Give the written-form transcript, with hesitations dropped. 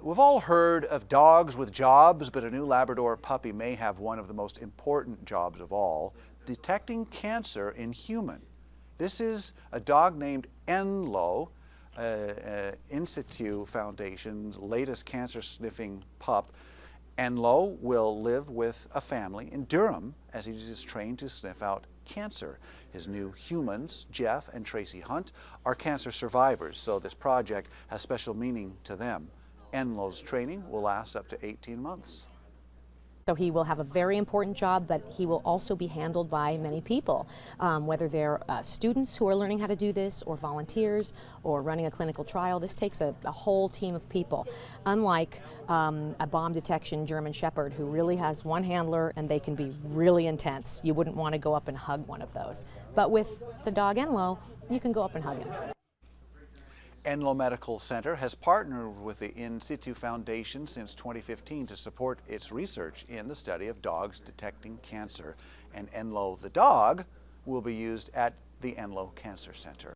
We've all heard of dogs with jobs, but a new Labrador puppy may have one of the most important jobs of all, detecting cancer in human. This is a dog named Enlo, In Situ Foundation's latest cancer-sniffing pup. Enlo will live with a family in Durham as he is trained to sniff out cancer. His new humans, Jeff and Tracy Hunt, are cancer survivors, so this project has special meaning to them. Enlo's training will last up to 18 months. So he will have a very important job, but he will also be handled by many people, whether they're students who are learning how to do this, or volunteers, or running a clinical trial. This takes a whole team of people, unlike a bomb detection German Shepherd who really has one handler and they can be really intense. You wouldn't want to go up and hug one of those. But with the dog Enlo, you can go up and hug him. Enlo Medical Center has partnered with the In Situ Foundation since 2015 to support its research in the study of dogs detecting cancer. And Enlo the dog will be used at the Enlo Cancer Center.